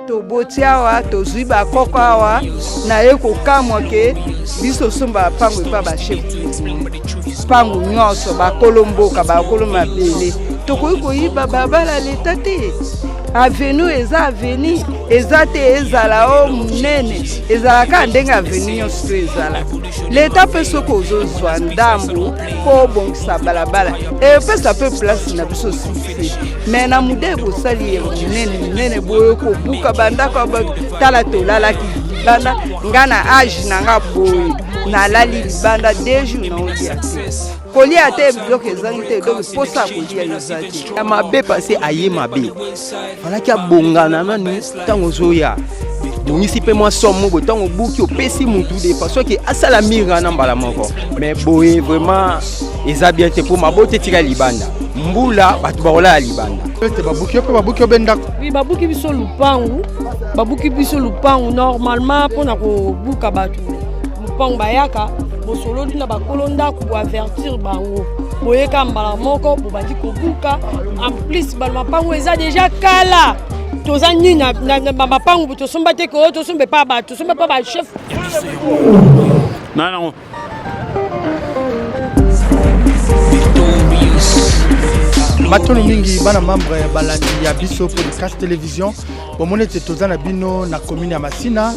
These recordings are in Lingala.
to botiawa to zuiba kokawa na eko kamwa ke biso sumba pango pa ba chef pango nyoso ba kolomboka ba koloma bele to ko yiba babala letate avenu eza aveni ezate ezala o munene ezala ka ndenga aveni nyonso ezala leta peso ko zozwa ndambo ko bongisa balabala e pesa pe place na biso sifi mais na mude ko sali munene boyo ko buka banda ko tala to lala ki banda ngana age na nga boyo na lali banda 2 jours na odia koli ate bloc ezangite donc posa koli ezati mabe passé aye mabe voilà ki abongana nanu tango zoya bongisi pe moi somme bo tango buki opesi mutu de façon que asala mira na mbala moko mais boye vraiment eza bien te pour mabote tika libanda mbula batu baola libanda babuki benda oui babuki biso lupangu normalement pona ko buka batu lupangu bayaka bosolo dina bakolonda ko avertir bango boyeka mbala moko bobandi ko buka en plus balma pango eza déjà kala toza nini na mapango tosomba te ko tosombe pa ba chef non Matono mingi bana membre ya balandi ya biso podcast télévision bomone te tozana bino na commune ya Masina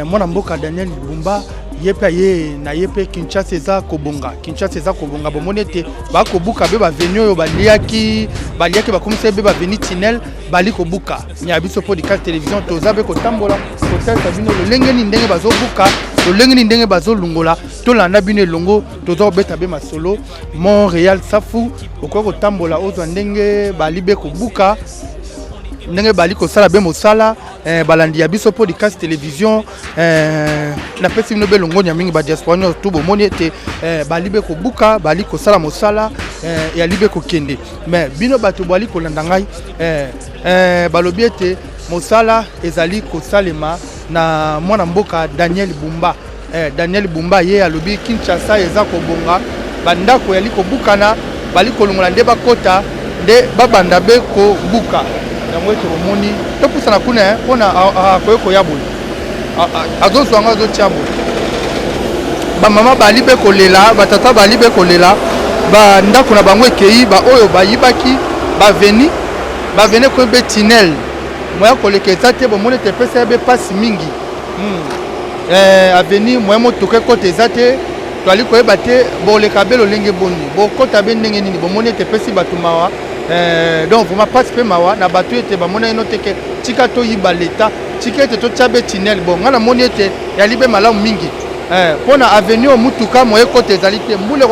mwana mboka Daniel Bumba yepe na yepe Kinshasa eza kobonga bomone te ba kobuka be ba venio yo baliaki bakomisa be ba veni tunnel bali kobuka nya biso podcast télévision tozabe ko tambola kotata bino lolenge ni ndenge bazobuka lolenge ni ndenge bazolungola tolanda bino elongo tozo beta be masolo Montréal safu okoko tambola ozo ndenge bali be kobuka ndenge bali ko sala be mosala balandi ya biso podcast télévision na pesi bino be longo nya mingi ba diaspora to bomoni te bali be kobuka bali ko sala mosala ya libe ko kende mais bino bato bali ko landa ngai balobi ete mosala ezali ko salema na mwana mboka Daniel Bumba ye alobi Kinshasa eza ko bonga bandako yali ko bukana bali ko longola nde bakota nde babanda be ko buka yango ete omoni topusana kuna mpona koyeko ya boye azozwanga azotia boye bamama bali be kolela batata bali be kolela bandako na bango ekei baoyo bayibaki baveni koyebe tunnel moya koleka eza te bomoni ete epesa ya be pasi mingi aveni moya motoka ekota eza te toali koyeba te boleka be lolenge boni bokota be ndenge nini bomoni ete epesi bato mawa donc vraiment passe pe mawa na bato ete bamona ino teke tika toyiba leta tika ete totia be tunnel bon nga namoni ete yali be malamu mingi mpona avenue mutuka moye kote ezali te mbula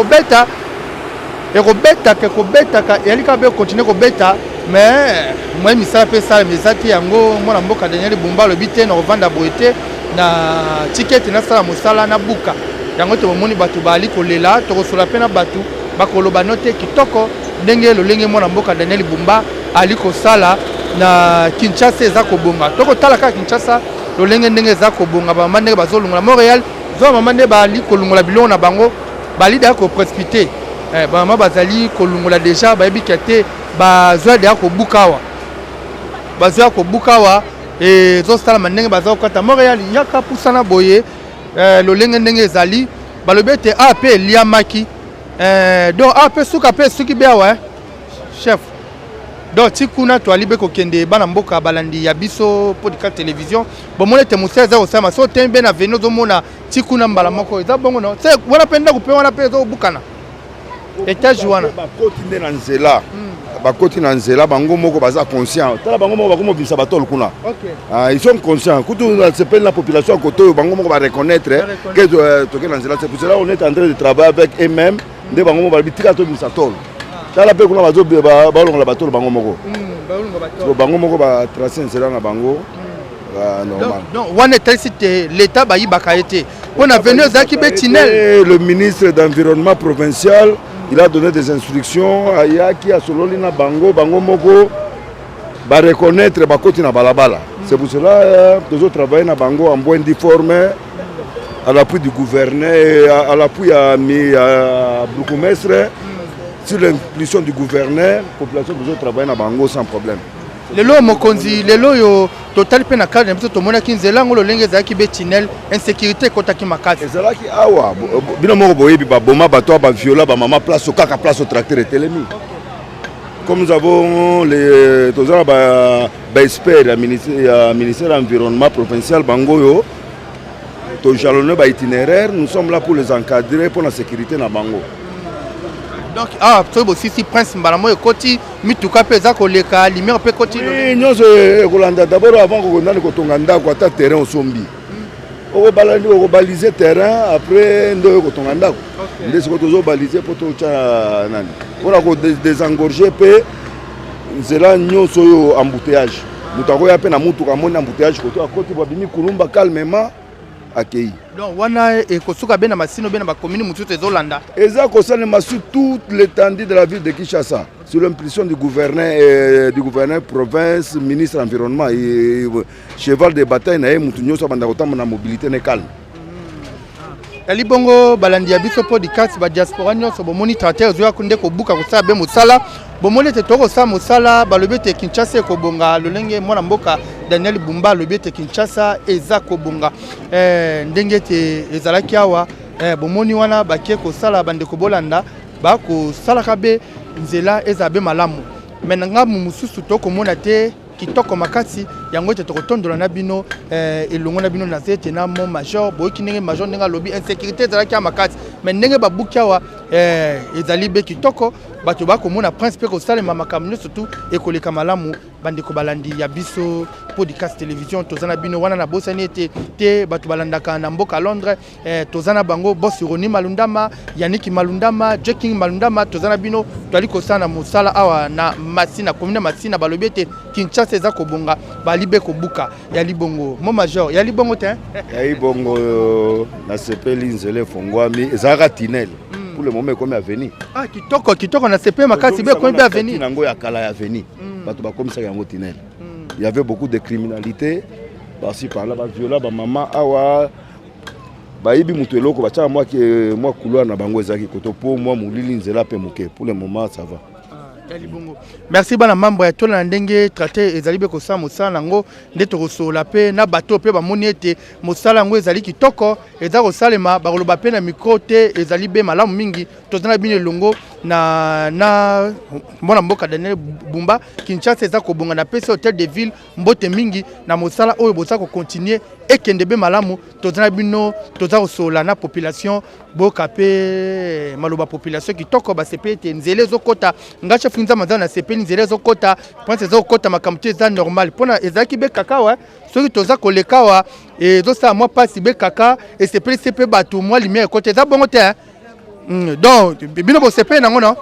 ekobetaka yali kaka be continue kobeta mais moye misala mpe esalema eza te yango mwana mboka Daniel Bumba alobi te na kovanda boye te na tika ete nasala mosala na buka yango te bomoni bato bali kolela tokosola mpe na bato bakoloba no te kitoko ndenge lolenge mwana mboka Daniel Bumba ali kosala na Kinshasa eza kobonga tokotala kaka Kinshasa lolenge ndenge eza kobonga bamama ndenge bazolungola Montréal zo mama ndenge bali kolungola biloko na bango bali da ko précipiter bamama bazali kolungola déjà bayebika te bazwa da kobukawa ezosalama ndenge baza kokata Montréal yaka pusana boye lolenge ndenge ezali balobi ete AP eliamaki donc AP suki be awa chef donc tikuna toali be kokende bana mboka balandi ya biso podcast télévision bomone te musa eza osama so tembe na veno zomona tikuna mbala moko eza bongo no se wana penda kupe wana pe zo bukana etage wana bakoti na nzela bango moko baza conscient tala bango moko bakomo bisa batol kuna ils sont conscients kutu s'appelle la population koto bango moko ba reconnaître que toke na nzela c'est pour cela on est en train de travailler avec eux-mêmes nde bango moko babitika to bisa tol tala pe kuna bazo balongola batol bango moko bango moko ba tracer nzela na bango normal non wana telsite l'état ba yibaka été on a venu zaki betinel le ministre d'environnement provincial il a donné des instructions à Yaki, à Sololina Bango, Bango Moko, va reconnaître Bakoti na Balabala. C'est pour cela que nous travaillons à Bango en bon uniforme, à l'appui du gouverneur, à l'appui à Boukoumestre, sur l'impulsion du gouverneur, la population nous travaille à Bango sans problème. lelo mokonzi lelo yo total pe na cadre biso tomona ki nzela ngolo lenge ezalaki be tunnel insécurité ekotaki makasi ezalaki awa bino moko boyebi baboma bato baviola bamama place au kaka place au tracteur etelemi comme nous avons les tozala baexpert ya ministère de l'environnement provincial bango yo tojalonne baitinéraire nous sommes là pour les encadrer pour la sécurité na bango. Donc si prince mbalamo ekoti mituka pe za koleka lumière pe koti nyonso ekolanda d'abord avant kokondani kotonga ndako ata terrain osombi okobalize terrain après ndo kotonga ndako nde siko tozobalize mpo totya nani mpona kodésengorge mpe nzela nyonso oyo embouteillage moto akoya mpe na mutuka amoni embouteillage koto akoti babimi kulumba calmement accueilli. Donc wana ekosuka bena masino bena ba commune mututo ezolanda. Eza kosalema sur toute l'étendue de la ville de Kinshasa sur l'impulsion du gouverneur province, ministre de l'environnement et cheval de bataille na mutu nyonso banda kotamba na mobilité ne calme. Yali bongo balandi ya biso podcast ba diaspora nyonso bomoni tracteur zo yakunde ko buka kosala be mosala bomoni te toko sa mosala balobete Kinshasa ko bonga lolenge mwana mboka Daniel Bumba lobete Kinshasa eza ko bonga ndenge te ezalaki awa bomoni wana bakie ko sala bande ko bolanda ba ko sala kabe nzela eza be malamu menanga mususu toko mona te kitoko makasi yango te tokotondola na bino elongo na bino na zete na mon major boyiki ndenge major ndenge lobby insécurité ezalaki ya makasi mais ndenge babuki awa ezali be kitoko bato bakomona prince mpe kosalema makambo nyonso tu ekoleka malamu bandeko balandi ya biso podcast télévision toza na bino wana na bosani ete te bato balandaka na mboka Londres toza na bango boss Roni Malundama Yannick Malundama Jeking Malundama toza na bino twali kosala na mosala awa na Masina commune Masina balobi ete Kinshasa eza kobonga balibe kobuka ya libongo mon major ya libongo te ya libongo na sepeli nzele fongwami ezaka tunnel pour le moment comme avenir kitoko na sepeli makasi be comme avenir nango ya kala ya avenir bato bakomisaka yango tunnel. Il y avait beaucoup de criminalité par-ci par-là viola ba maman awa bayibi mutu eloko bacha moi couloir na bango ezaki koto po moi mulili nzela pe moke pour le moment ça va. Merci bana membre ya tola ndenge traité ezali be ko sa mosala ngo nde to kosola pe na bato pe ba moni ete mosala ngo ezali kitoko eza ko salema ba koloba pe na micro te ezali be malamu mingi tozana bino longo na mwana mboka Daniel Bumba Kinshasa eza ko bonga na PC Hôtel de Ville mbote mingi na mosala oyo boza ko continuer ekende be malamu tozana bino toza kosola na population boka pe maloba population kitoko ba sepete nzele zokota ngacha funza mazana sepeli nzele zokota pense zokota makamto eza normal pona ezaki be kakawa soki toza kolekawa ezosa mwa pasi be kaka et sepeli sepe bato mwa lumière côté eza bongo te donc bino bo sepeli nango non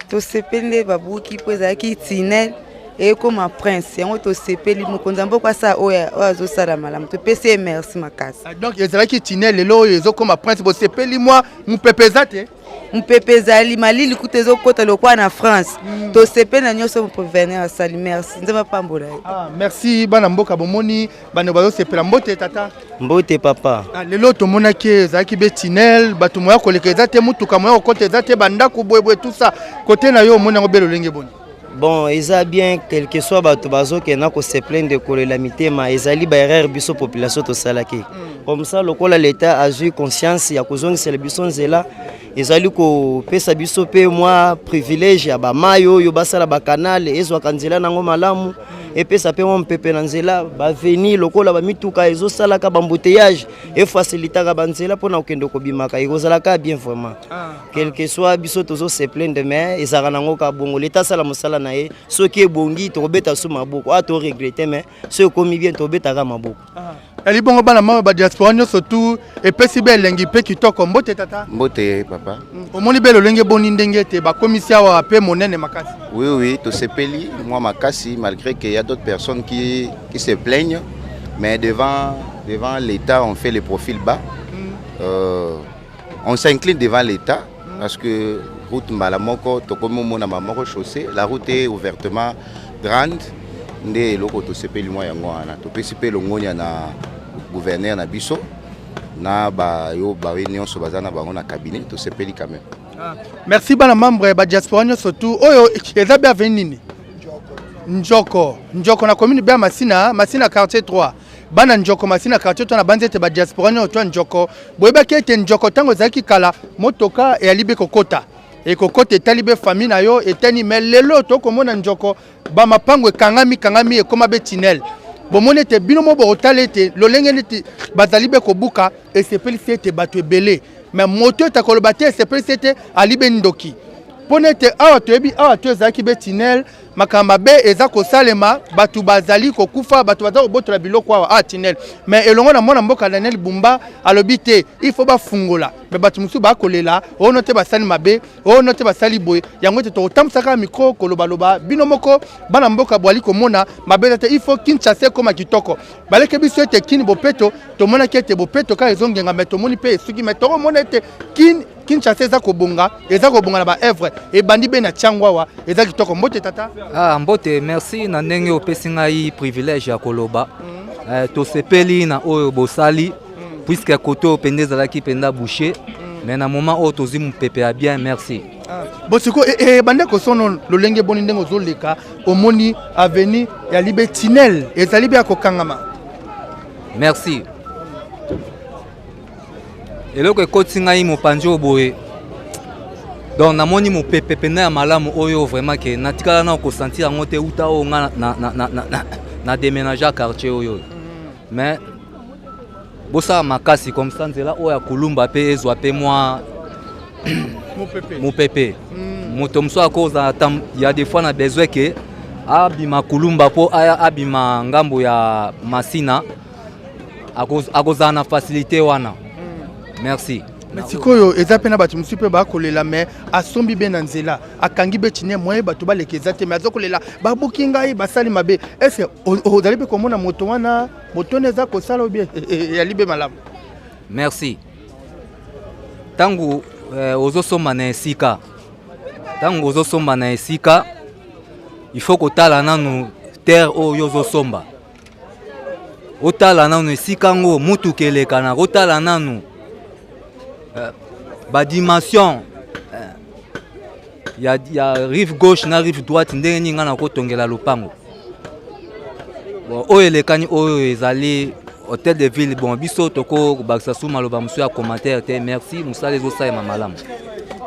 to sepeli babuki po ezaki tunnel ekoma prince yango to sepeli mokonza mboka sa oya azosala malamu to pese merci makasi. Donc ezalaki tunnel lelo ezokoma prince bo sepeli mwa mupepeza te mpepe ezali malili kuta ezokota lokwa na France to sepeli na nyonso gouverneur asali merci nzema pambola. Merci bana mboka bomoni bana bazo sepela mbote tata mbote papa lelo to monaki ezalaki be tunnel bato moya koleka eza te mutuka moya okota eza te bandako boyeboye tout ça côté na yo omoni yango belo lenge boni. Bon, eza bien quel que soit bato bazo kena ko se plaindre ko la mitema ezali ba erreur biso population to salaki. Comme ça lokola l'état a eu conscience ya kozongisa biso nzela ezali ko pesa biso pe moi privilège ya ba mayo yo basala ba canal ezwa kanzela nango malamu et pesa pe mo pepe na nzela ba venir lokola ba mituka ezo sala ka bambouteillage et faciliter ka banzela pona okende ko bimaka ekozala ka bien vraiment. Quel que soit biso tozo se plaindre mais ezaka nango ka bongo l'état sala mosala na ye soki ebongi to beta so maboko to regretter mais ce komi bien to beta ka maboko. Ali bongo bana mama ba diaspora nyonso tu epesi be lengi pe kitoko mbote tata mbote papa omoni be lolenge boni ndenge te ba commissaire wa pe monene makasi. Oui to sepeli moi makasi malgré qu'il y a d'autres personnes qui se plaignent mais devant l'état on fait le profil bas. On s'incline devant l'état parce que route Malamoko tokomo mona mamoko chaussée la route est ouvertement grande nde loko to sepeli moi yango ana to pesi pe longonya na gouverneur na biso na ba yo ba nyonso bazana bango na cabinet to sepeli quand même. Merci bana membre ba diaspora nyonso tu oyo eza bien venini Njoko na commune bien Masina quartier 3. Bana Njoko Masina quartier 3 na banzete ba diaspora no to Njoko. Boyeba ke te Njoko tango zaki kala motoka e alibe kokota. Et kokota talibe famille na yo etani mais lelo to komona Njoko ba mapango kangami e koma betinel. Bomone te binomo bo otalete lolenge neti bazalibe kobuka et sepeli sete batu ebele. Mais moto ta kolobate sepeli sete alibe ndoki. Ponete awa toyebi awa to ezaki betinel makamba be eza kosalema batu bazali kokufa batu bazali kobotola biloko awa tinel mais elongo na mwana mboka Daniel Bumba alobi te il faut bafungola mais batu musu bakolela ono te basali mabe ono te basali boye yango te totamsaka micro kolobaloba bino moko bana mboka bwali komona mabe te il faut Kinshasa koma kitoko baleke biso te kini bopeto tomona kete bopeto ka ezongenga mais tomoni pe suki mais toro monete Kinshasa eza kobonga na ba œuvre et bandi be na tiangwawa eza kitoko mbote tata. Ah mbote merci na ndenge opesi ngai privilège ya koloba. Tosepeli na oyo bosali puisque koto pendeza la ki penda boucher mais na moment oyo tozi mupepe ya bien merci. Bosiko bande ko sono lolenge boni ndengo zoleka omoni avenue ya Libetinel ezali bya kokangama. Merci. Eloko ekoti ngai mopanzi oboye donc namoni mopepe pena ya malamu oyo vraiment ke natikala na kosentir yango te uta oyo nga na déménager quartier oyo mais bosala makasi comme ça nzela oyo ya kolumba pe ezwa pe mwa mopepe moto mosu akoza ya des fois na besoin ke abima kolumba po aya abima ngambo ya Masina akozala na facilité wana. Merci. Merci koyo eza pena batu musupe ba kolela mais asombi be na nzela akangi be tine moye batu ba lekeza te mais azokolela ba bukinga yi basali mabe est-ce ozali be komona moto wana moto neza ko sala bien ya libe malamu. Merci. Tangu ozosomba na esika. Tangu ozosomba na esika il faut kotala nanu terre oyo ozosomba. Otala nanu esika ngo mutu keleka na otala nanu ba dimension ya rive gauche na rive droite ndenge ninga na kotongela lopango bon oyo elekani oyo ezali hôtel de ville bon biso toko bakisa suma loba musu ya commentaire te merci musale zo sa malamu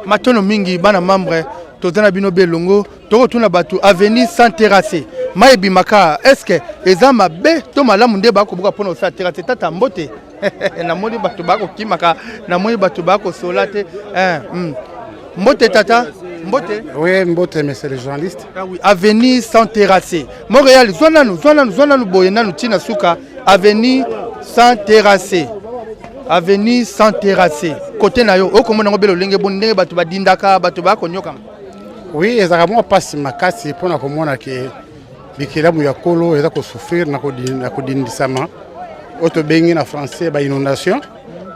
matono mingi bana membre tozana bino belongo toko tuna batu avenue sans terrasse maibi maka est-ce que ezama be to malamu nde bakobuka pona sa terrasse tata mbote na moni batu bako kimaka na moni batu bako solate mbote tata mbote oui mbote monsieur le journaliste ah oui avenue sans terrasse Montréal zonanu boye nanu tina suka avenue sans terrasse côté na yo okomona ngobelo lenge bonde batu badindaka batu bako nyoka oui ezaka mo passe makasi pona komona ke bikelamu ya kolo eza ko souffrir na kodindisama auto bengi na français ba inondation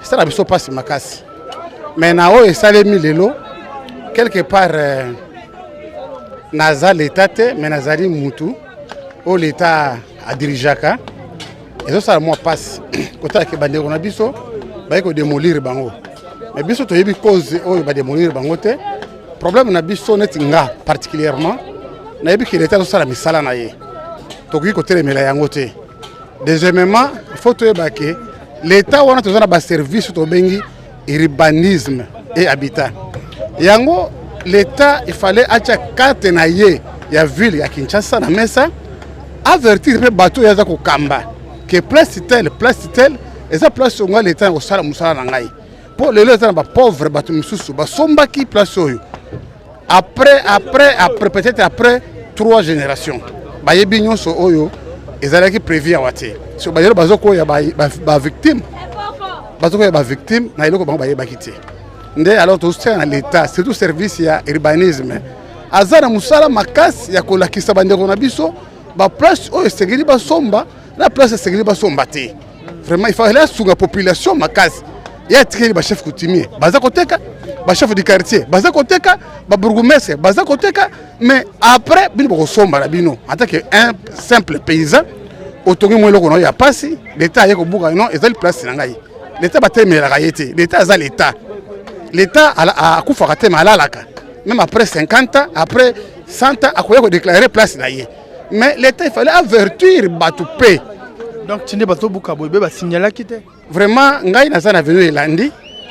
ça la biso passe makasi mais na o esalemi lelo quelque part naza l'état te mais nazali mutu o l'état a dirijaka ezo sala mo passe kota ke bandeko na biso ba ko démolir bango mais biso to yebi cause o ba démolir bango te problème na biso net nga particulièrement na yebi ke l'état zo sala misala na ye to ko telemela yango te. Deuxièmement, il faut que l'État ait un service de urbanisme et habitat. Yango, l'État, il fallait acheter 4 naïe ya ville ya Kinshasa na mesa avertir les bateaux ya ko kamba que place telle eza place ngo l'État ko sala musala na ngai. Pour les gens ba pauvre bateau mususu ba somba ki place oyo. Après peut-être après 3 générations. Ba yebi nyonso oyo ezalaki prévu à wate so ba yelo bazoko ya ba victime bazoko ya ba victime na eloko bango ba yebaki te nde alors to soutient l'état surtout service ya urbanisme azana musala makasi ya kolakisa bandeko na biso ba place o segeli ba somba la place segeli ba somba te vraiment il fallait sunga population makasi ya tikeli ba chef coutumier bazako teka ba chef du quartier bazako teka ba bourgmestre bazako teka mais après bino ko somba la bino en tant que un simple paysan otongi mo eloko no ya pasi l'état yeko buka non ezali place na ngai l'état batemela kayete l'état azali l'état a kufa te malalaka même après 50 ans après 100 ans akoya ko déclarer place na ye mais l'État il fallait avertir bato pe. Donc tu n'es pas tout bouka boy ba signaler qui était. Vraiment ngai na sana venu elandi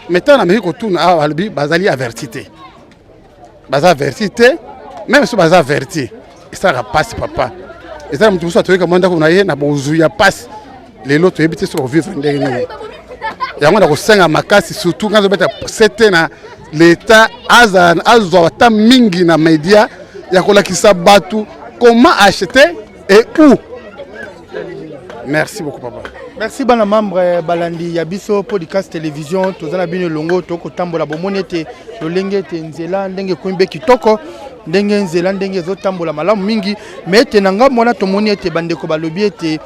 mais tant na meki ko tuna albi bazali avertité. Baza avertité même si baza averti ça va passer papa. Et ça me tout ça toyeka manda ko na ye na bozu ya passe les lots ebité sur vivre ndenge. Ya ngona ko senga makasi surtout quand beta c'était na l'État azwa ta mingi na média ya kolakisa batu comment acheter et où. Merci beaucoup papa. Merci bana membre balandi ya biso podcast télévision tozana bino longo toko tambola bomonete lolenge te nzela ndenge kwimbe kitoko ndenge nzela ndenge zo tambola malamu mingi mais tenanga mona tomoni ete bandeko balobi ete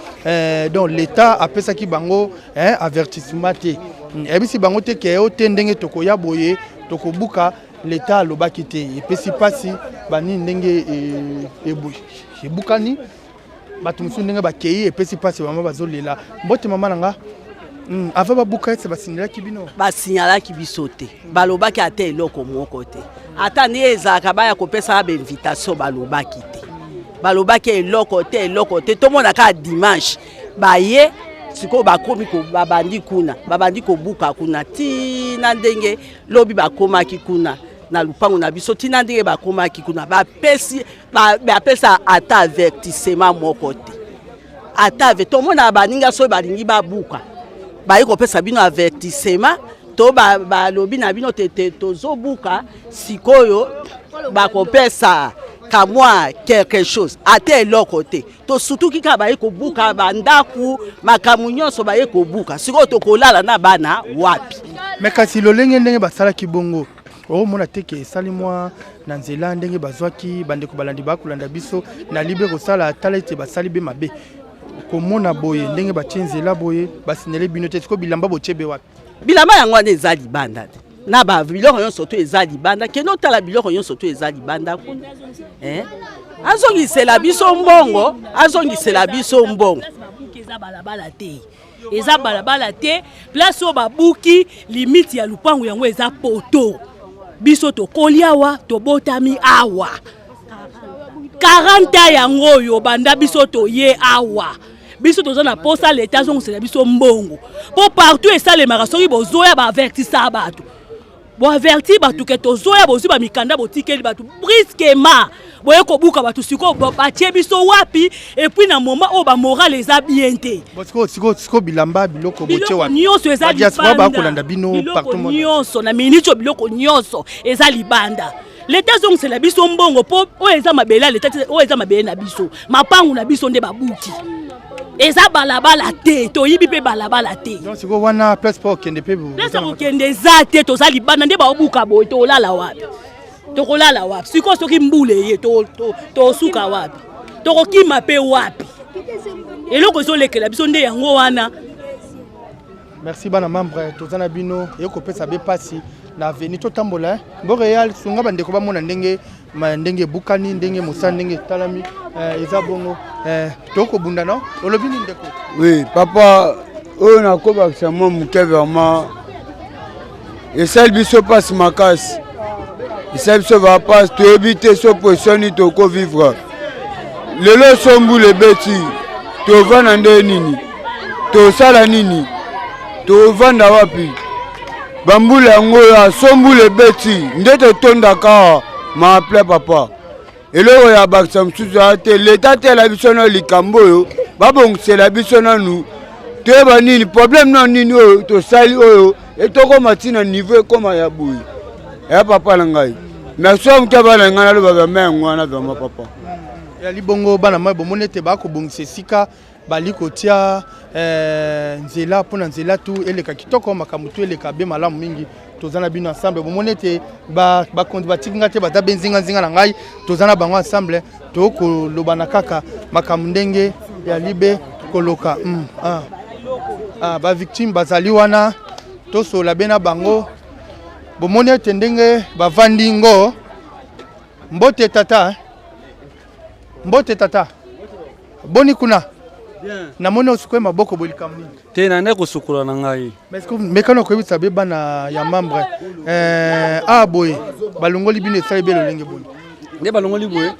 donc l'État apesa ki bango avertissement te ebisi bango te ke o te ndenge toko ya boye toko buka l'État alobaki te epesi pasi bani ndenge ebukani bato musu ndenge bakei epesi pasi mama bazolela mbote mama nanga ava babuka ete basinyalaki bino basinyalaki biso te balobaki ate eloko moko te ata nde ezalaka baya kopesa bainvitation balobaki te balobaki eloko te tomonaka dimanche baye sikoyo bakomi babandi kobuka kuna tina ndenge lobi bakomaki kuna na lupango na biso tina ndenge bakomaki kuna bapesa ata avertissement moko te ata tomona baninga so balingi babuka bayi kopesa bino avertissement to balobi na bino te tozobuka sikoyo bakopesa kamwa quelque chose ata eloko te to surtout kika bayi kobuka bandaku makamu nyonso bayi kobuka sikoyo tokolala na bana wapi mais kasi lolenge ndenge basalaki bongo o mona teke esali mwa na nzela ndenge bazwaki bandeko balandi bakolanda biso na libe kosala tala ete basali be mabe komona boye ndenge batie nzela boye basinele bino te siko bilamba bochebe wapi bilamba yango wana eza libanda te na babiloko nyonso to eza libanda kende otala biloko nyonso to eza libanda kuna azongisela biso mbongo eza balabala te place oyo babuki limite ya lupango yango eza poto biso tokoli awa tobotami awa 40 yango oyo banda biso toye awa biso toza na posa l'État azongisela biso mbongo po partout esalemaka soki bozoya baavertisa bato boaverti bato ke tozoya bozwi bamikanda botikeli bato brusquement boye kobuka bato sikoyo batie biso wapi epuis na moment oyo bamoral eza bien te siko bilamba biloko botie wapi nyonso eza libanda biloko nyonso na miniti oyo biloko nyonso eza libanda l'État azongisela biso mbongo po oyo eza mabele ya l'État oyo eza mabele na biso mapangu na biso nde babuki eza balabala te toyibi pe balabala te donc siko wana place po kende pe place kokende eza te toza libanda nde babuka boye tolala wapi tokolala wapi siko soki mbule ye tosuka wapi tokokima pe wapi eloko ezolekela biso nde yango wana. Merci bana membre tozana bino ekopesa be pasi na veni totambola bo real sunga bandeko bamona ndenge bukani ndenge musa ndenge talami eza bongo toko bunda no olobi ni ndeko. Oui papa oyo nakobakisa mwa muke vraiment esali biso pasi makasi esali biso bapasi toyebi te so positioni toko vivre lelo sombula ebeti tovanda nde nini tosala nini tovanda wapi bambula yango ya sombula ebeti nde totondaka maaple papa eloko ya bakisa mosusu ya te leta tela biso na likambo oyo babongisela biso nanu toyeba nini problème na nini oyo tosali oyo etokoma ntina niveau ekoma ya boye ya papa na ngai merci amuke bana ngai nalobaka me yango wana vraimen papa ya libongo bana mai bomoni ete bakobongisa esika bali kotia nzela mpona nzela tu eleka kitoko makambo tu eleka be malamu mingi tozana bino ensemble bomoni ete batikinga te baza benzinga na ngai tozana bango ensemble tokoloba na kaka makambo ndenge ya libe koloka bavictime bazali wana tosola be na bango bomoni ete ndenge bavandi ngo mbote tata boni kuna namoni osukwe maboko bolikamni te nande kosukula na ngai mekano koyebisa be bana ya membre boye balongoli bino esali be lolenge boni nde balongoli boye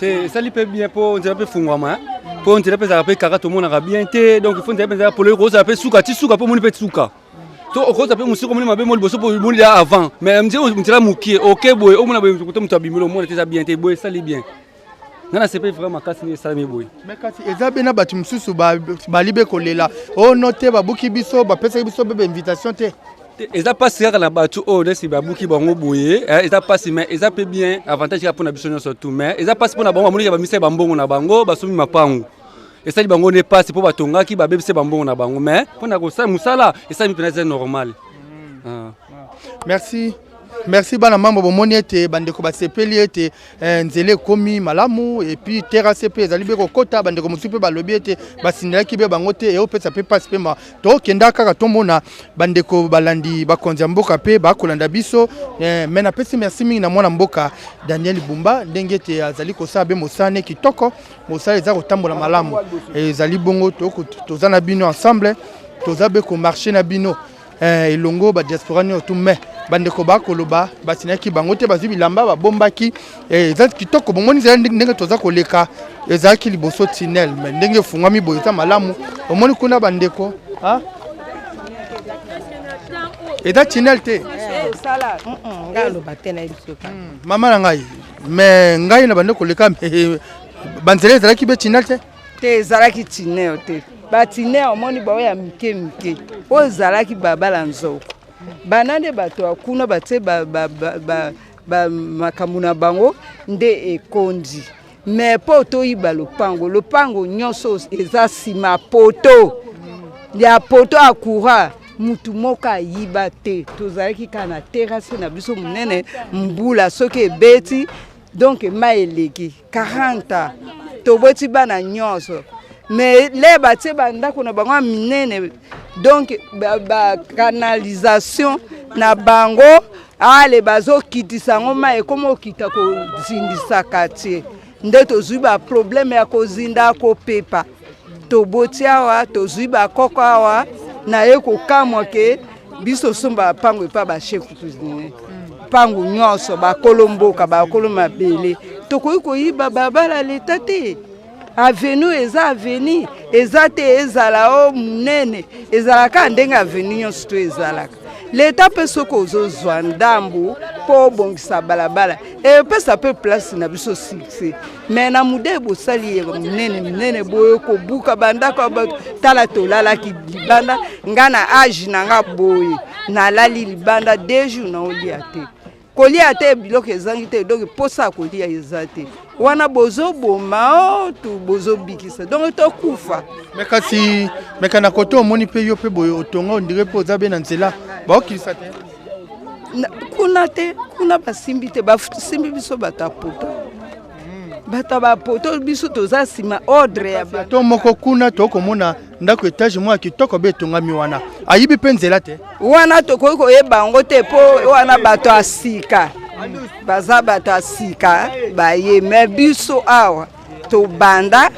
Ça lui peut bien pour on dirait peu fungwama. Pour on dirait peu ça peut kaka tout le monde a bien té donc il faut dire peu pour le rose ça peut souka ti souka pour mon peut souka. To au rose ça peut musique comme mabe mo liboso pour mon là avant mais on dirait muki OK boy au mon boy ko to bimelo mon était bien té boy ça li bien. Nana c'est pas vraiment kasi ni ça mi boy. Mais kasi ezabena batu msusu ba libe kolela. Oh noté ba buki biso ba pesa biso bebe invitation té. Eza pas si la batu oh nesi ba buki bango boye eza pas si mais eza pe bien avantage ya pona biso surtout mais eza pas pona bango amoni ba mise ba mbongo na bango basumi mapangu eza li bango ne pas pour batonga ki ba bebise ba mbongo na bango mais pona ko sa musala eza mi peneza normal. Merci bana mambo bomoni ete bandeko basepeli ete nzele komi malamu et puis terrasse pe ezali be kokota bandeko musupe balobi ete basindelaki be bango te e opesa pe passe pe ma to kenda kaka tomona bandeko balandi bakonzi mboka pe bakolanda biso mais na pesi merci mingi na mwana mboka Daniel Bumba ndenge ete azali kosala be mosane kitoko mosala eza kotambola malamu ezali bongo tozana bino ensemble tozabe ko marcher na bino elongo ba diaspora ni otume bandeko bakoloba basinaki bango te bazi bilamba babombaki ezaki kitoko bomoni zali ndenge toza koleka ezaki liboso tunnel mais ndenge fungami boyeza malamu omoni kuna bandeko eza tunnel te sala ngalo batena biso mama na ngai mais ngai na bandeko koleka banzele ezalaki be tunnel te ezalaki tunnel te batine omoni bawo ya mike oyo ezalaki babala nzoko banande bato akuna batie makambo na bango nde ekondi me mpo toyiba lopango nyonso eza nsima poto ya poto akura mutu moko ayiba te tozalaki kaka na terase na biso monene mbula soki ebeti donc ma eleki 40 toboti bana nyonso mais les batie bandako na bango minene donc canalisation na bango ale bazokitisa ngo ma ekoma okita kozindisa quartier nde tozwi ba problème ya kozinda kopepa toboti awa tozwi bakoko awa na ye kokamwa ke biso somba pango epa bachef cuisinier pango nyonso bakolomboka bakolo mabele tokoki koyiba babala leta te avenue eza avenue eza te ezala o munene ezalaka ndenge avenue nyonso to ezalaka leta mpe soki ozozwa ndambu mpo obongisa balabala epesa mpe place na biso succès mais na mude bosali ye minene boye kobuka bandako bato tala tolalaki libanda nga na age na nga boye nalali libanda 2 jours na olia te kolia te biloko ezangi te donc posa kolia eza te wana bozoboma tu bozobikisa donc tokufa meka na koto omoni mpe yo mpe boye otonga ondire mpe oza be na nzela baokilisa te kuna basimbi te basimbi biso bato apoto bato bapoto biso toza nsima ordre ya bato moko kuna tokomona ndako etage mwa kitoko be etongami wana ayibi mpe nzela te wana tokoki koyeba yango te mpo wana bato asika baza bato asika baye me biso awa tobanda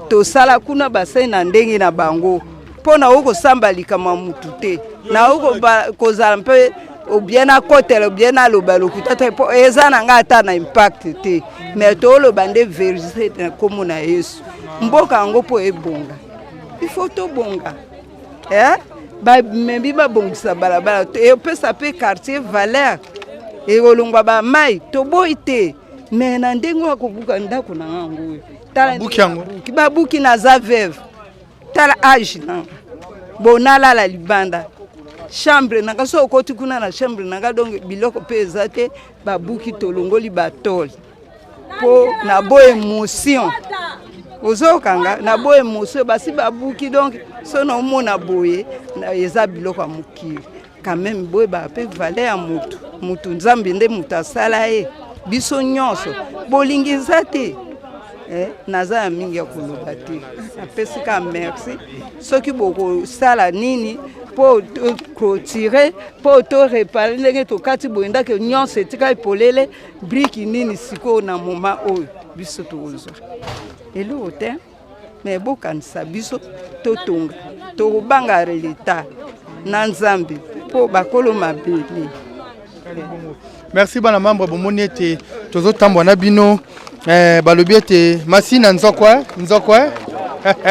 tosala kuna basai na ndenge na bango mpo na okosamba likama mutu te na okozala mpe obien akotela obien aloba lokuta te mpo eza na nga ata na impact te me tooloba nde verité na komo na yesu mboka yango mpo ebonga ifo tobonga bamembi babongisa balabala epesa mpe quartier valeur ekolongwa bamai toboyi te me na ndenge wakobuka ndako na ngango babuki naza veve tala age nanga bonalala libanda chambre nanga so okoti kuna na chambre nanga donc biloko mpe eza te babuki tolongoli batole mpo na bo émotion ozokanga na bo émotion basi babuki donc so na omona boye eza biloko ya mokili quand même boye bape valeur ya mutu nzambe nde mutu asala ye biso nyonso bolingi eza te naza ya mingi ya koloba te apesi ka merci soki bokosala nini mpo clôturer mpo torepare ndenge tokati boye ndake nyonso etika epolele briki nini sikoyo na moma oyo biso tokozwa eloko te me bokanisa biso totonga tokobanga relita na nzambe mpo bakolo mabele merci bana membre bomoni ete tozotambola na bino balobi ete masina nzoko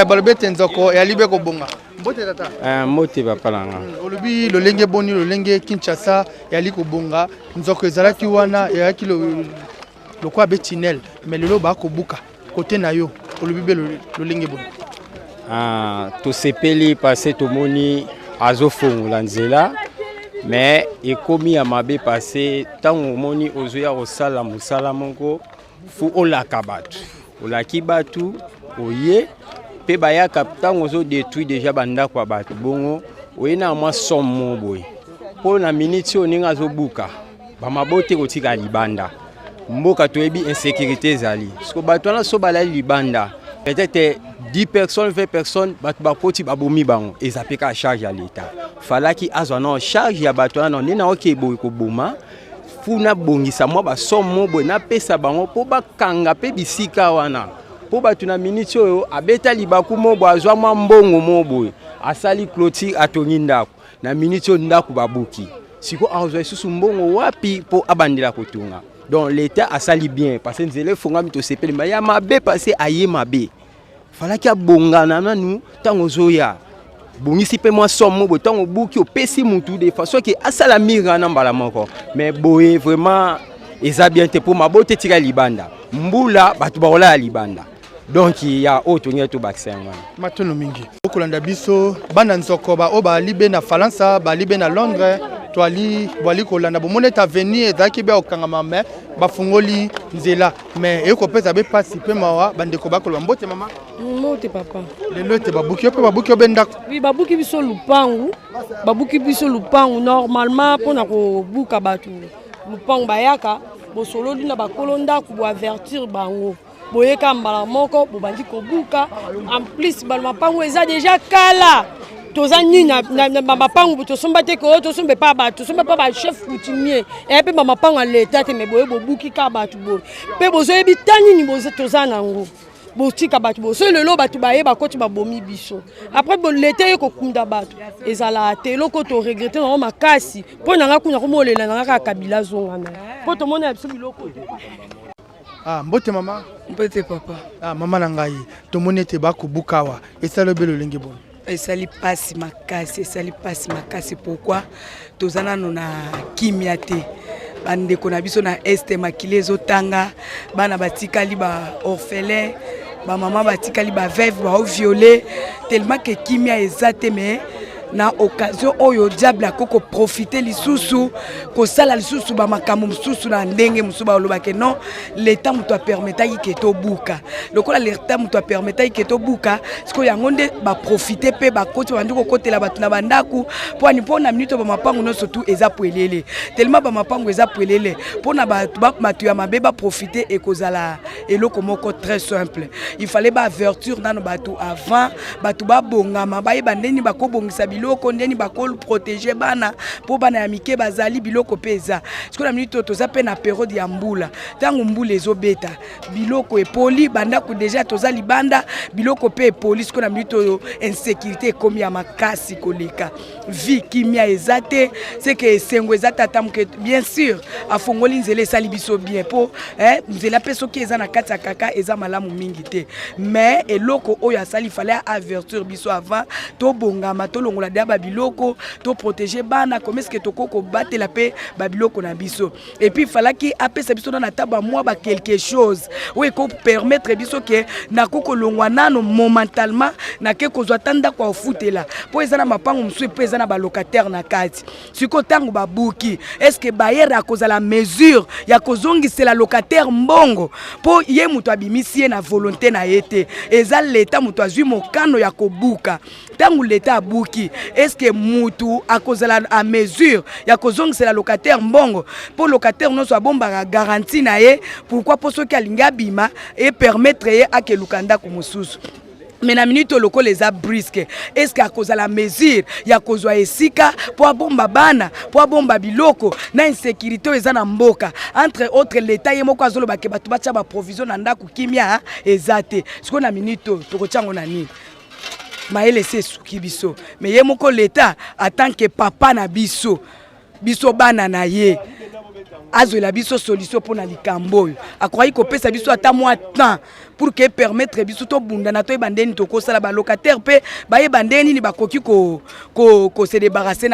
balobi ete nzoko eyalibe kobonga mbote tata mbote papa nanga olobi lolenge boni lolenge Kinshasa eyali kobonga nzoko ezalaki wana eyaki lokwa betinel mais lelo bakobuka kote na yo olobi be lolenge boni tosepeli parce tomoni azofongola nzela mais ekomi ya mabe parce ntango omoni ozoya kosala mosala moko fu olaka bato olaki bato oye mpe bayaka ntango ozodétruire déjà bandako ya bato bongo oye na mwa somme boye mpo na miniti oyo ndenge azobuka bamabote kotika libanda mboka toyebi insécurité ezali siko bato wana so balali libanda peut-être 10 personnes 20 personnes bato bakoti babomi bango eza mpe ka charge ya l'État falaki azwa na charge ya bato wana nde na oke eboyi koboma funa bongisa mwa basomme boye napesa bango mpo bakanga mpe bisika wana mpo bato na miniti oyo abeta libaku mobo azwa mwa mbongo moboye asali clôture atongi ndako na miniti oyo ndako babuki siko azwa lisusu mbongo wapi mpo abandela kotunga donc l'État asali bien parce que nzela efongami tosepeli ma ya mabe parce aye mabe falaki abongana nanu ntango ozoya bongisi mpe mwa somme boye ntango obuki opesi mutu de façon ke asala mira na mbala moko mais boye vraiment eza bien te mpo mabote etika libanda mbula bato bakolala libanda donc ya oyo tongia to bakisanga wana matono mingi okolanda biso bana nzoko oyo balibe na Faransa balibe na Londres toali bwali kolanda bomone ta venir ezalaki be okangama me bafungoli nzela mais ekopesa be pasi mpe mawa bandeko bakoloba mbote mama mbote papa lelo ete babuki yo mpe babuki yo be ndako oui babuki biso lupangu normalement mpona kobuka bato lupangu bayaka bosololi na bakolo ndako boavertir bango boyeka mbala moko bobandi kobuka en plus balomapango eza déjà kala toza nini na mapango tosomba te ko tosombe pa bato tosomba pa ba chef coutumier et pe mapango à l'état te me boye bobuki ka bato bo pe bozoyebi tanini boze toza nango botika bato bo so lelo bato baye bakoti babomi biso après bon l'été ekokunda bato ezala te loko to regretter na makasi po nanga kuna komolela nanga kabila zongana po to mona biso biloko mbote mama mbote papa mama na ngai tomoni ete bakobukawa esala be lolenge boni esali pasi makasi pourquoi tozana na kimia te bandeko na biso na este makile ezotanga bana batikali ba orphelin ba mama batikali ba veuve ba violé tellement que kimia ezate mais na occasion oyo diable akoko profiter lisusu ko sala lisusu ba makambo mususu na ndenge mususu ba olobake non l'état muto permettre ki to buka lokola l'état muto permettre ki to buka siko yango nde ba profiter pe ba koti bandi ko kotela batu na bandaku po ani pona minute ba mapango no surtout eza poelele tellement ba mapango eza poelele pona ba matu ya mabe ba profiter e kozala eloko moko très simple il fallait ba avertir dans batu avant batu ba bongama ba yeba ndeni ba ko bongisa biloko ndeni bakol protéger bana po bana ya mike bazali biloko peza siko na minute toza pe na période ya mbula tango mbula ezobeta biloko epoli banda ko déjà toza libanda biloko pe epoli siko na minute insécurité komi ya makasi koleka vie kimia ezate c'est que sengo ezata tamke bien sûr afongoli nzela esali biso bien po nzela pe soki eza na kati ya kaka eza malamu mingi te mais eloko oyo asali fallait avertir biso avant to bongama to longola dia babiloko to protéger bana comme est-ce que toko batela pe babiloko na biso et puis falaki apesa biso na taba moi ba quelque chose oui ko permettre biso que na koko longwa nano momentalement na ke kozwa tanda kwa ofutela po ezana mapango msu pe ezana ba locataire na kati siko tango babuki est-ce que bayer a cause la mesure ya kozongisa la locataire mbongo po ye muto abimisi na volonté na yete eza l'état muto azui mokano ya kobuka tango l'état abuki est-ce que mutu a cause la mesure ya kozongisa la locataire mbongo po locataire no so bomba garantie na ye pourquoi po so ki alinga bima et permettre ye ake lukanda ko mususu mais na minute loko les a brisque est-ce qu'à cause de la mesure ya kozwa esika po bomba bana po bomba biloko na insécurité eza na mboka entre autres l'état ye moko azolo bake batu bacha ba provision na ndako kimia ezate siko na minute to chango na nini maele se suki biso mais ye moko l'état en tant que papa na biso bana na ye azwela biso solution mpona likambo oyo akoki kopesa biso ata mwa temps pour que permettre biso tobundana toyeba ndeni tokosala balocataire mpe bayeba ndeni nini bakoki se débarrasser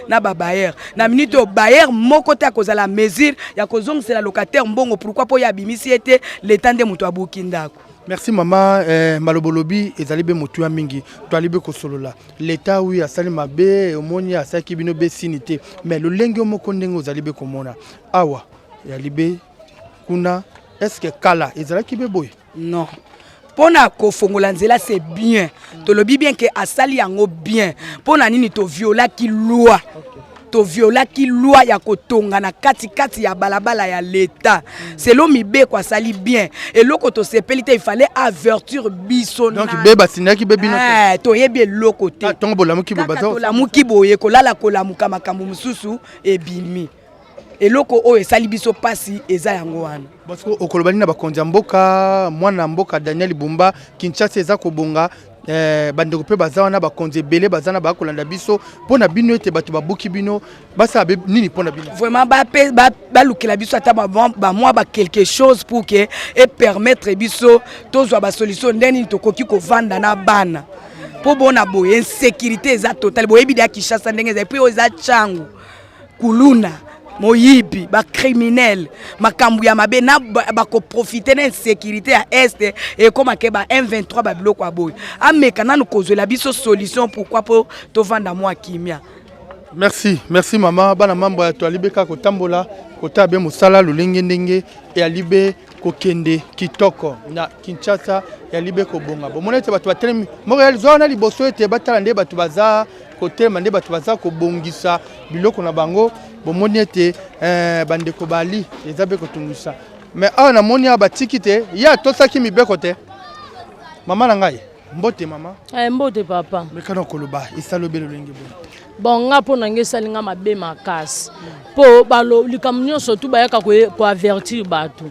na babayer na minute oyo bayer moko te akozala mesure ya kozongisela locataire mbongo pourquoi mpo oyo abimisi ete leta nde moto abuki ndako. Merci maman. Malobolobi ezali be motu ya mingi toali be kosolola l'état oui asali mabe omoni asaki bino be sinité mais le lenge moko ndenge ozali be komona awa ya libe kuna est-ce que kala ezalaki be boy non pona kofongola nzela c'est bien tolobi bien que asali yango bien pona nini to viola ki loi to viola ki loi ya kotonga na kati ya balabala ya l'État selon mibe kwa sali bien et loko to sepelite il fallait avertir biso donc beba sinaki bebino to yebi loko te tongo bolamuki bobaza to la mukibo ye ko lala ko la mukama kambu mususu ebimi eloko oyo esali biso pasi eza yango wana parce que okolobani na bakonzi ya mboka mwana mboka Daniel Bumba Kinshasa eza kobonga bandeko pe baza wana bakonzi ebele baza na bakolanda biso mpona bino ete bato babuki bino basala nini mpona bino vraiment balukela biso ata bamwa quelque chose pour que et permettre biso tozwa basolution ndenge nini tokoki kovanda na bana mpo bona boye insécurité eza totale boyebi ya Kinshasa ndenge ezali mpe oyo eza ntango kuluna moyibi ba criminel makambu ya mabe na bako profiter na insécurité ya est et comme ke ba M23 ba biloko aboy ameka nanu kozwela biso solution pourquoi po to vanda moi kimia. Merci maman bana mambo ya to alibeka kotambola kota be musala lulenge ndenge e alibe kokende kitoko na Kinshasa ya libe ko bonga bo monete bato batelemi Montréal zona liboso ete batala nde bato baza côté mande bato baza ko bongisa biloko na bango bomoni ete bandeko bali ezabe kotungisa mais na moni abatiki te ya tosaki mibeko te mama na ngai mbote mama mbote papa mekana koloba isalobe lolenge bon nga po nange salinga mabe makasi po balo likambo nyonso tu bayaka ko avertir bato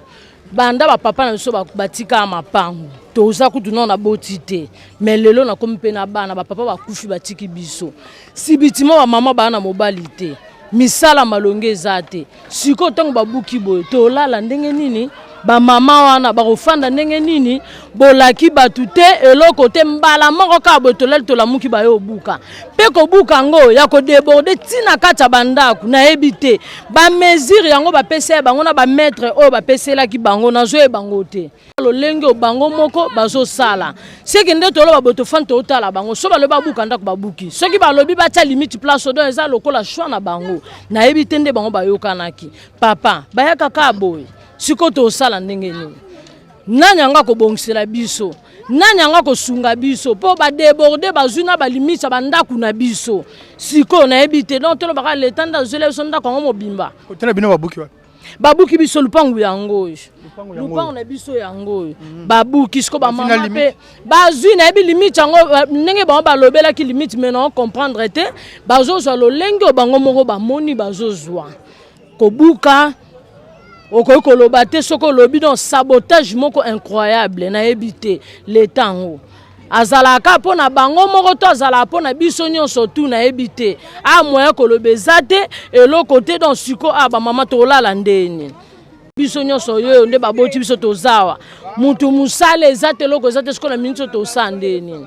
banda ba papa na biso batika mapango toza kutu na boti te mais lelo na komi pe na bana ba papa bakufi batiki biso si bitima ba mama bana mobali te misala malonge ezate siko tongo babuki boye to lala ndenge nini ba mama wana bakofanda ndenge nini bolaki batu te eloko te mbala moko ka botolel to la muki ba yo buka pe ko buka ngo ya ko déborder tina kata bandaku na ebite ba mesure yango ba pese bango na ba maître o ba pesela ki bango na zo e bango te lo lenge o bango moko bazo sala seki nde to lo ba boto fanta otala bango so ba lo ba buka ndako ba buki soki ba lobi ba ta limite place do eza lokola choix na bango na ebite nde bango ba yokanaki papa bayaka ka boy siko to sala ndenge nini nanyanga ko bongisela biso nanyanga ko sunga biso po ba déborder bazuna ba limite ba ndaku na biso siko na ebite donc to ba leta nda zele so ndako ngo mobimba otena bino babuki wa babuki biso lupangu yango lupangu na biso yango babuki siko ba mama pe bazui na ebi limite yango ndenge ba lobela ki limite mais non comprendre te bazo zo lo lenge bango moko ba moni bazo zwa ko buka oko koloba te soko lobi don sabotage moko incroyable na ebité l'état ngo azalaka pona bango moko to azala pona biso nyonso tu na ebité a moya kolobeza te eloko te don siko ba mama to lala ndeni biso nyonso yo nde baboti biso tozawa mutu musale ezate loko ezate siko na minso to sandeni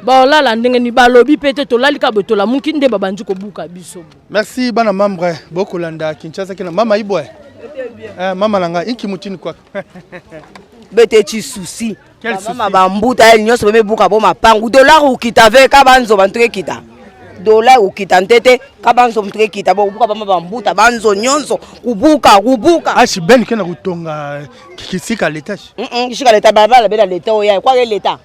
ba lala ndenge ni balobi pete to lalika botola muki nde babandi ko buka biso. Merci bana membre bokolanda Kinshasa kina mama ibwe mama langa inki mutini kwa bete chi souci mama bambuta el nyonso beme buka bo mapangu dollar ukita avec abanzo bantuke kita dollar ukita ntete kabanzo mtuke kita bo buka mama bambuta banzo nyonso kubuka ashi ben kena kutonga kisika l'étage kisika l'état baba la bela l'état oya kwa l'état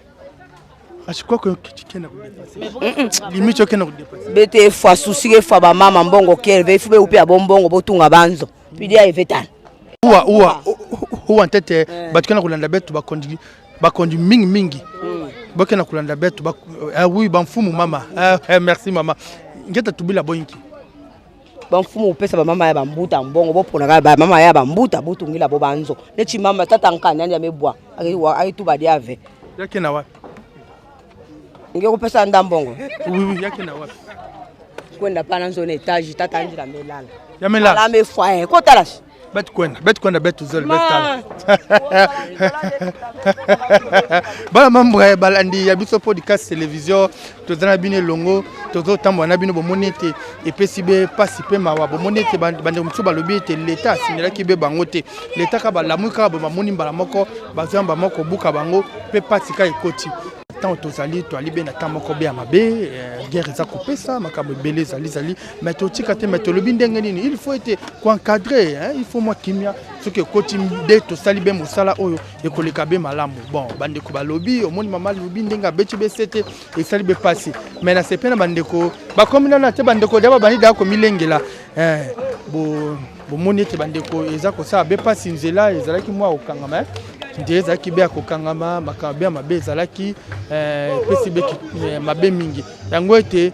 ashi kwa kena kudepasser limite kena kudepasser bete fois souci ke fois ba mama mbongo kelve fube upi abombongo botunga banzo pidia evetana uwa ntete batukana kulanda betu bakondi mingi bakena kulanda betu oui bamfumu mama merci mama ngeta tubila boyinki bamfumu upesa ba mama ya bambuta mbongo bopona ba mama ya bambuta botungila bo banzo nechi mama tata nkanya ya mebwa ayitu badi ave yake na wapi nge kupesa ndambongo oui yake na wapi kwenda pana zone etage tata njira melala ya melala la me foyer ko talashi Bet kwenda bet uzol bet kala. Bala mambre balandi ya biso podcast télévision tozana bine longo tozo tambo na bino bomonete et pesibe pasipe mawa bomonete bande mutsu balobi te l'état sinela ki be bangote l'état ka balamuka ba moni mbala moko bazamba moko buka bango pe patika ekoti tant tozali to alibe na tant moko be amabe guerre za kopesa makambo belé zali mais to tikate mais to lobi ndenge nini il faut être encadré hein, il faut moi kimia ce que koti de to salibe mosala oyo ekoleka be malamu bon bande ko balobi omoni mama lobi ndenga beti be sete et salibe passer mais na sepena bande ko ba komina na te bande ko daba bani da ko milengela bo moni te bande ko eza ko sa be passer nzela ezalaki mwa okangama ndeza ki be kokangama makambe mabe ezalaki pesi be mabe mingi yango ete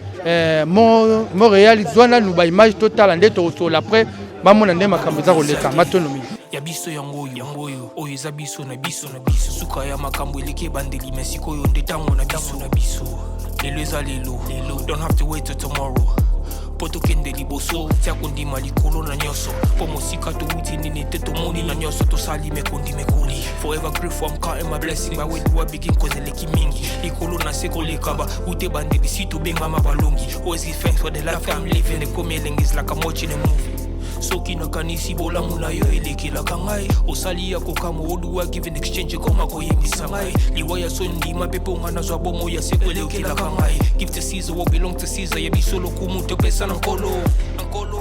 Montréal zwana nuba image totale nde to so après bamona nde makambe za koleka matono mingi ya biso yango oyo eza biso na biso suka ya makambo eleke bandeli mesiko yo nde tango na biso lelo eza lelo don't have to wait till tomorrow poto kende liboso tia kondima likolo na nyoso po mosika to wuti nini te to moni na nyoso to sali me kondi me kuli forever grateful I'm counting my blessing by when you begin cause eleki mingi likolo na seko lekaba ute bandeli sito benga mabalongi always give thanks for the life I'm living the coming is like I'm watching a movie soki na kanisi bolamu na yo elekela ngai osali ya kokamo oduwa give in exchange koma koyebisa ngai liwaya so ndima pepo ngana zwa bomo ya sekwelekela ngai give to Caesar what belong to Caesar ya bisolo kumuntu pesa na nkolo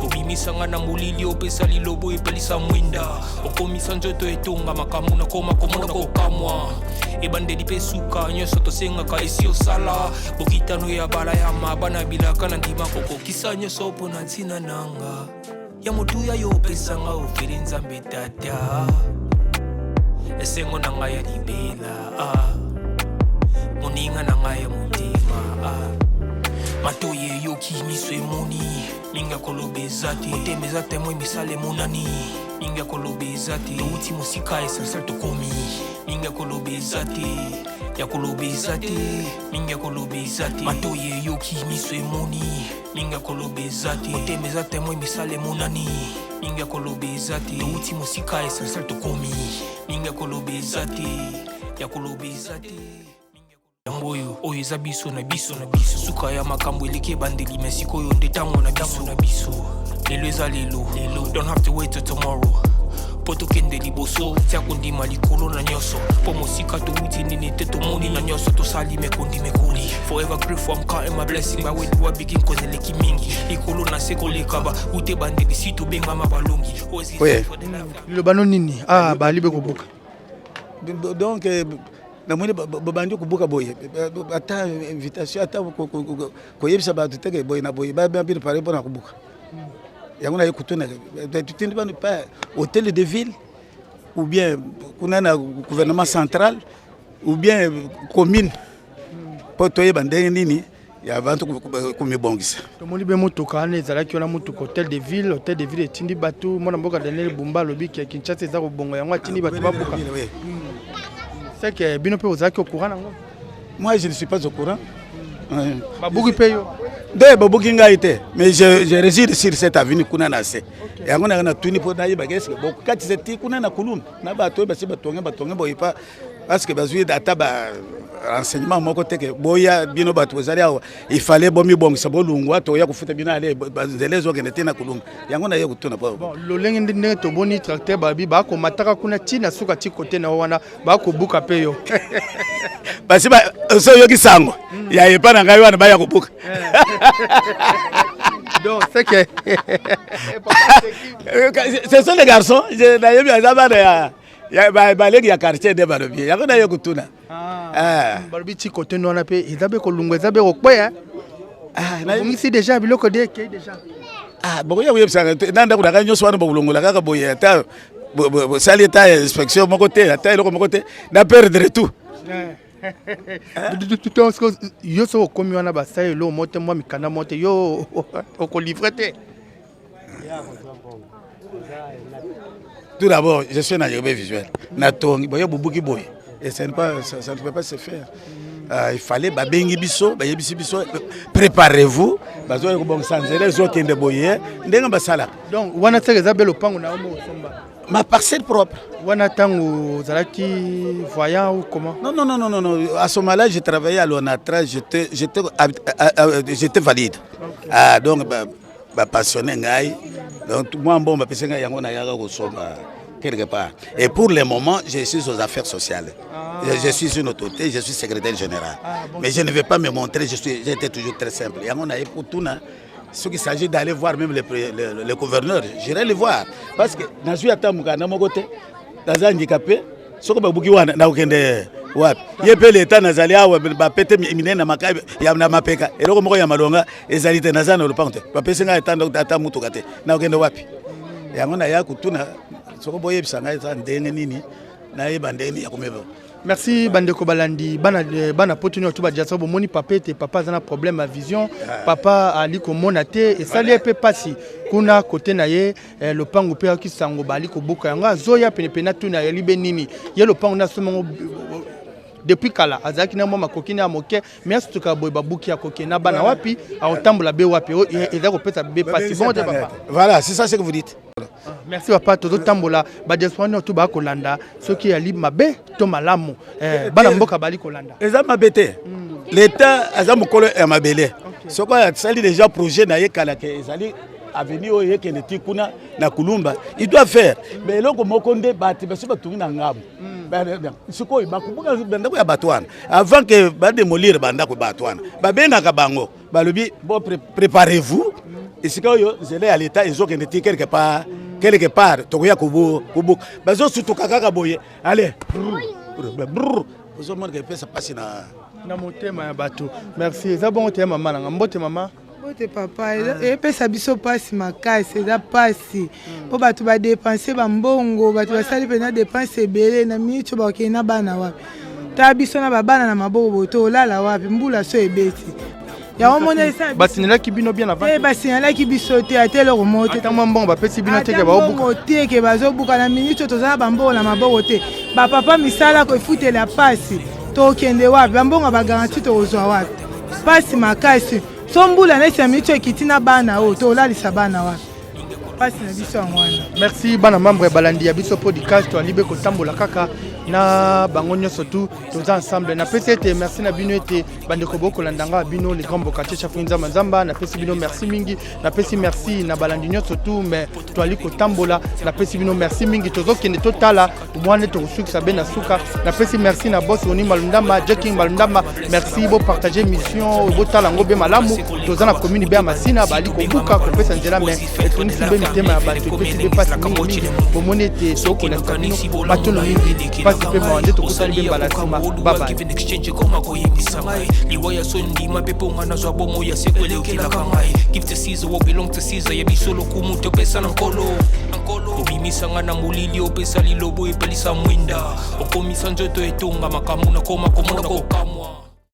obimisa ngana mulili opesa lilobo epelisa mwinda okomisa njoto etonga makamu na koma komona kokamwa ebande dipesuka nyoso tosenga ka esi osala bokitano ya bala ya mabana bilaka na ndima kokokisa nyoso pona ntina nanga ya motuya yo pesanga ofere nzambe tata esengo na ngai ya libela moninga na ngai ya motima matoye yoki miso emoni minga kolobeza te otemeza temwe misale monani minga kolobeza te outi mosika esansal tokomi minga kolobeza te ya kolobeza te minga kolobeza te matoye yoki miso emoni minga kolobeza te otemeza temwe misale monani minga kolobeza te outi mosika esansal tokomi minga kolobeza te ya kolobeza te yango oyo eza biso na biso suka ya makambo eleke bandeli mesiko yo nde tango na biso lelo eza lelo don't have to wait till tomorrow poto kende liboso tia kondima likolo na nyoso po mosika to wuti nini te to moni na nyoso to sali me kondi me kuli forever grateful I'm counting my blessing by when you begin cause eleki mingi likolo na seko lekaba ute bandeli sito benga mabalongi oye lo bano nini balibe kobuka donc namoni babandi kobuka boye ata invitation ata koyebisa bato teke boye na boye babino pare mpona kobuka yango na ye kutuna tutindi bano pa hôtel de ville ou bien kuna na gouvernement central ou bien commune po toyeba ndenge nini ya bantu kumibongisa tomoni be motoka ane ezalaki wana motoka hôtel de ville etindi bato mwana mboka Daniel Bumba lobiki ya Kinshasa eza kobongo yango atindi bato babuka c'est que bino pe ozaki au courant nango moi je ne suis pas au courant babuki pe yo de babuki ngai te mais je réside sur cette avenue kuna na se yango na tuni po na yeba keske bokati seti kuna na kuluna na bato basi batonge boye pa parce que bazui data ba renseignement moko teke boya bino bato bazali awa il fallait bomi bongisa bolungwa to ya kufuta bino ale bazelezo kende tena kulunga yango na ye kutuna pa bon lo lenge ndenge to boni tracteur babi ba ko mataka kuna tina suka ti kote na wana ba ko buka pe yo basi ba so yoki sango ya yepa na ngai wana ba ya kubuka donc c'est que ce sont les garçons je na yebi azaba ya balegi ya quartier de balobi yango na ye kutuna balobi ti kote nona pe ezabe kolungwa ezabe kokwe ngisi déjà biloko de ke déjà boko ya yebisa nanda kuna ka nyoso wana bolongola kaka boye ata sali ta inspection moko te ata eloko moko te na perdre tout yo so komi wana basai lo mote mwa mikanda mote yo okolivre te tout d'abord je suis un agréable visuel na tongi boye bubuki boye et ça ne peut pas se faire il fallait babengi biso bayebisi biso préparez-vous bazo ko bon sanzele zo kende boye ndenga basala donc wana tseke za belo pango na omo somba ma parcelle propre. Wanatang Zalaki voyant ou comment? Non. À ce moment-là, je travaillais à l'ONATRA, j'étais valide. Okay. Ah, donc, passionné. Donc, moi, bon, quelque part. Et pour le moment, je suis aux affaires sociales. Je suis une autorité, je suis secrétaire général. Mais je ne vais pas me montrer, j'étais toujours très simple. Et on a pour tout, ce qu'il s'agit d'aller voir même le gouverneur, j'irai le voir. Parce que je suis à côté. Dans un handicapé, ce que je veux dire, il peut l'État nazali awa bapete mine na makabe ya na mapeka eloko moko ya malonga ezalite nazana le pante bapese nga etando data mutu kate na okende wapi yango na ya kutuna soko boye bisanga eza ndenge nini na yeba ndenge ya kumeba. Merci Bandeko Balandi bana potuni to ba diaso moni papa te papa zana problème à vision papa ali ko monate et ça peut passer kuna côté na ye le pango pe ki sango bali ko boka yanga zoya pene pena tuna ya libe nini ye le pango na somo depuis kala azaki na mama kokina moke mais surtout ka boy babuki ya kokina bana wapi a otambola be wapi et da ko peta be passer bon de papa. Voilà, c'est ça ce que vous dites. Merci papa todo tambola ba deswani to ba kolanda soki ali mabe to malamu bana mboka bali kolanda eza mabete l'état aza mokolo ya mabele soko ya sali déjà projet na ye kala ke ezali avenir oyo ekende tikuna na kulumba il doit faire mais eloko moko nde bati baso batungi na ngabu sikoyo bakubuka bandako ya batwana avant que badémolir bandako batwana babengaka bango balobi bon préparez-vous esika oyo zele ya l'état ezokende ti quelque part tokoya kubuka bazosutuka kaka boye allez ozomona ke pesa pasi na motema ya bato. Merci eza bon te mama na mbote mama bote papa epesa biso pasi makasi eza pasi po bato badepanse bambongo bato basali mpena depanse ebele na miniti oyo bakokende na bana wapi tala biso na babana na maboko boto olala wapi mbula so ebeti basinelaki bino bien avant basinelaki biso te ate eloko moko te ata mwa mbongo bapesi bino teke baobuka teke bazobuka na miniti oyo toza na bambongo na maboko te bapapa misala koefutela pasi tokende wapi bambongo bagaranti tokozwa wapi pasi makasi so mbula nesi ya miniti oyo ekiti na bana oyo tolalisa bana wapi pasi na biso yango wana. Merci bana membre ya balandi ya biso podcast toalibe kotambola kaka na bango nyonso tu toza ensemble na pesi ete merci na bino ete bandeko bokolandanga bino les grands bokate chaque nzamba nzamba na pesi bino merci mingi na pesi merci na balandi nyonso tu mais toali kotambola na pesi bino merci mingi tozokende totala mwana tokosukisa be na suka na pesi merci na boss oni malundama Jacking malundama merci bo partager mission botala ngo be malamu toza na commune be ya Masina bali kobuka kopesa nzela mais etonisi be mitema ya bato pesi be pasi mingi bomoni ete tokolanda bino batono mingi Give exchange koma koyebisa ngai liwaya sondima peponga nazwa bomo ya sekwele okilaka ngai give to Caesar what belong to Caesar yebiso lokumu topesa na nkolo obimisanga na molili opesa lilobo epelisa mwinda okomisa nzoto etonga makamu na koma komona kokamwa